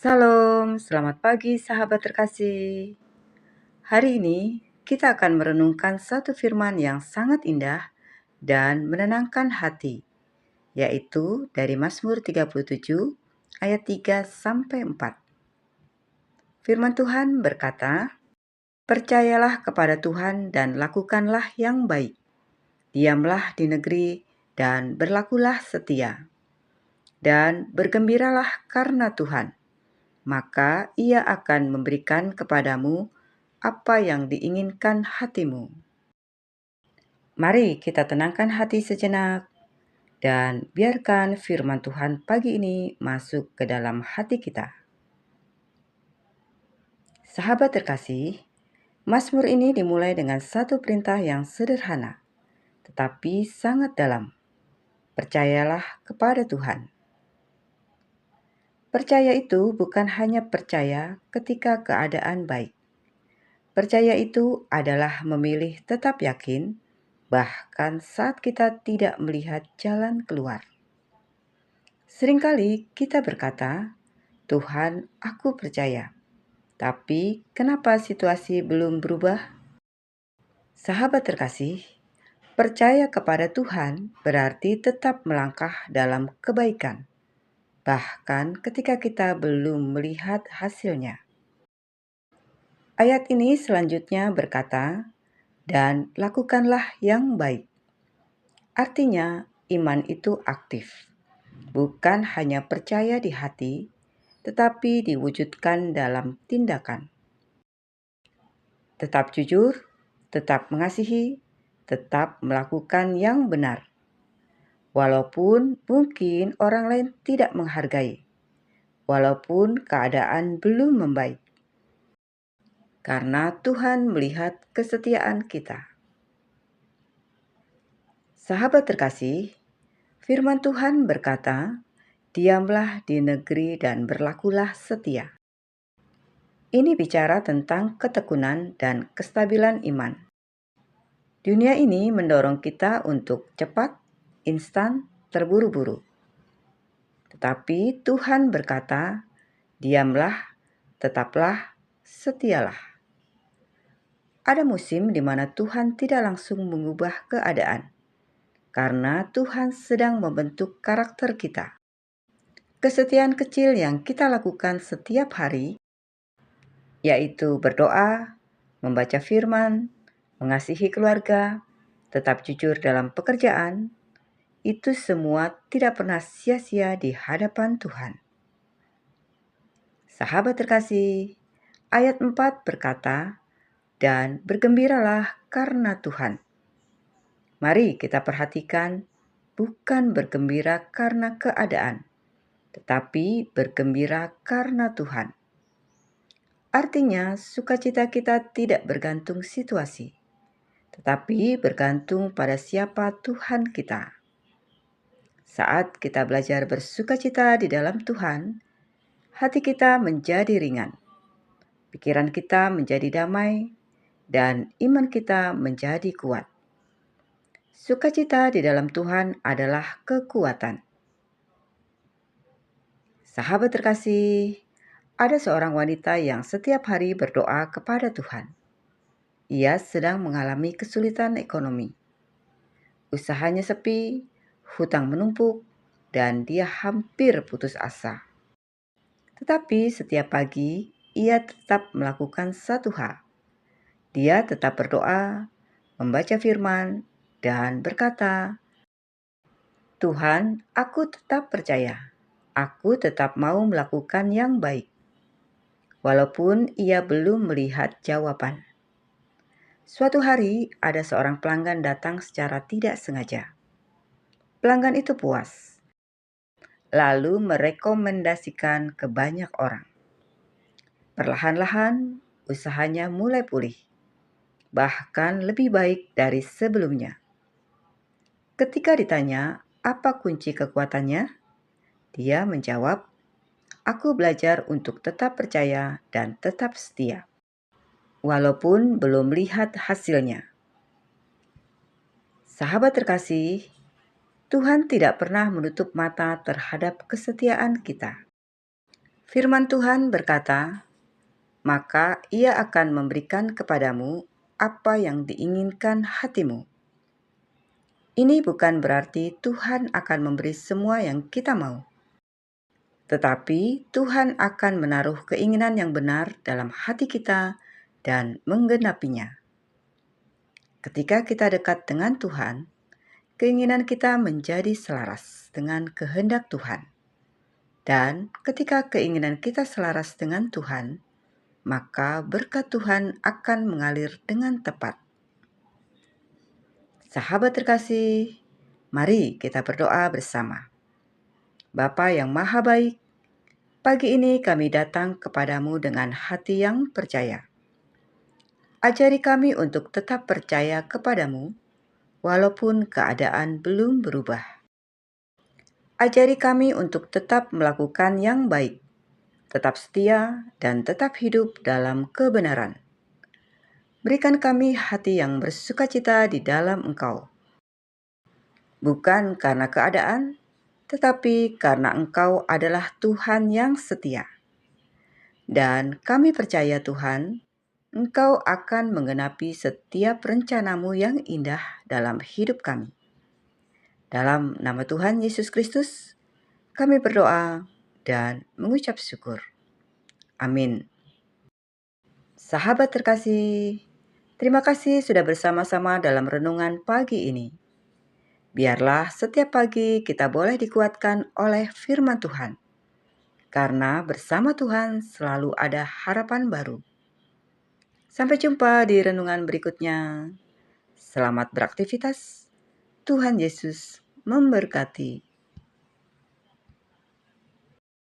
Salam, selamat pagi sahabat terkasih. Hari ini kita akan merenungkan satu firman yang sangat indah dan menenangkan hati, yaitu dari Mazmur 37 ayat 3 sampai 4. Firman Tuhan berkata, "Percayalah kepada Tuhan dan lakukanlah yang baik. Diamlah di negeri dan berlakulah setia. Dan bergembiralah karena Tuhan, maka Ia akan memberikan kepadamu apa yang diinginkan hatimu." Mari kita tenangkan hati sejenak dan biarkan firman Tuhan pagi ini masuk ke dalam hati kita. Sahabat terkasih, Mazmur ini dimulai dengan satu perintah yang sederhana, tetapi sangat dalam. Percayalah kepada Tuhan. Percaya itu bukan hanya percaya ketika keadaan baik. Percaya itu adalah memilih tetap yakin, bahkan saat kita tidak melihat jalan keluar. Seringkali kita berkata, "Tuhan, aku percaya." Tapi kenapa situasi belum berubah? Sahabat terkasih, percaya kepada Tuhan berarti tetap melangkah dalam kebaikan, bahkan ketika kita belum melihat hasilnya. Ayat ini selanjutnya berkata, "Dan lakukanlah yang baik." Artinya, iman itu aktif, bukan hanya percaya di hati, tetapi diwujudkan dalam tindakan. Tetap jujur, tetap mengasihi, tetap melakukan yang benar. Walaupun mungkin orang lain tidak menghargai, walaupun keadaan belum membaik. Karena Tuhan melihat kesetiaan kita. Sahabat terkasih, firman Tuhan berkata, "Diamlah di negeri dan berlakulah setia." Ini bicara tentang ketekunan dan kestabilan iman. Dunia ini mendorong kita untuk cepat, instan, terburu-buru. Tetapi Tuhan berkata, "Diamlah, tetaplah, setialah." Ada musim di mana Tuhan tidak langsung mengubah keadaan, karena Tuhan sedang membentuk karakter kita. Kesetiaan kecil yang kita lakukan setiap hari, yaitu berdoa, membaca firman, mengasihi keluarga, tetap jujur dalam pekerjaan, itu semua tidak pernah sia-sia di hadapan Tuhan. Sahabat terkasih, ayat 4 berkata, "Dan bergembiralah karena Tuhan." Mari kita perhatikan, bukan bergembira karena keadaan, tetapi bergembira karena Tuhan. Artinya, sukacita kita tidak bergantung situasi, tetapi bergantung pada siapa Tuhan kita. Saat kita belajar bersukacita di dalam Tuhan, hati kita menjadi ringan, pikiran kita menjadi damai, dan iman kita menjadi kuat. Sukacita di dalam Tuhan adalah kekuatan. Sahabat terkasih, ada seorang wanita yang setiap hari berdoa kepada Tuhan. Ia sedang mengalami kesulitan ekonomi. Usahanya sepi, hutang menumpuk, dan dia hampir putus asa. Tetapi setiap pagi, ia tetap melakukan satu hal. Dia tetap berdoa, membaca firman, dan berkata, "Tuhan, aku tetap percaya. Aku tetap mau melakukan yang baik." Walaupun ia belum melihat jawaban. Suatu hari, ada seorang pelanggan datang secara tidak sengaja. Pelanggan itu puas, lalu merekomendasikan ke banyak orang. Perlahan-lahan, usahanya mulai pulih, bahkan lebih baik dari sebelumnya. Ketika ditanya apa kunci kekuatannya, dia menjawab, "Aku belajar untuk tetap percaya dan tetap setia, walaupun belum lihat hasilnya." Sahabat terkasih, Tuhan tidak pernah menutup mata terhadap kesetiaan kita. Firman Tuhan berkata, "Maka Ia akan memberikan kepadamu apa yang diinginkan hatimu." Ini bukan berarti Tuhan akan memberi semua yang kita mau, tetapi Tuhan akan menaruh keinginan yang benar dalam hati kita dan menggenapinya. Ketika kita dekat dengan Tuhan, keinginan kita menjadi selaras dengan kehendak Tuhan. Dan ketika keinginan kita selaras dengan Tuhan, maka berkat Tuhan akan mengalir dengan tepat. Sahabat terkasih, mari kita berdoa bersama. Bapa yang Maha Baik, pagi ini kami datang kepadamu dengan hati yang percaya. Ajari kami untuk tetap percaya kepadamu, walaupun keadaan belum berubah. Ajari kami untuk tetap melakukan yang baik, tetap setia, dan tetap hidup dalam kebenaran. Berikan kami hati yang bersukacita di dalam Engkau. Bukan karena keadaan, tetapi karena Engkau adalah Tuhan yang setia. Dan kami percaya Tuhan, Engkau akan menggenapi setiap rencanamu yang indah dalam hidup kami. Dalam nama Tuhan Yesus Kristus, kami berdoa dan mengucap syukur. Amin. Sahabat terkasih, terima kasih sudah bersama-sama dalam renungan pagi ini. Biarlah setiap pagi kita boleh dikuatkan oleh firman Tuhan, karena bersama Tuhan selalu ada harapan baru. Sampai jumpa di renungan berikutnya. Selamat beraktivitas. Tuhan Yesus memberkati.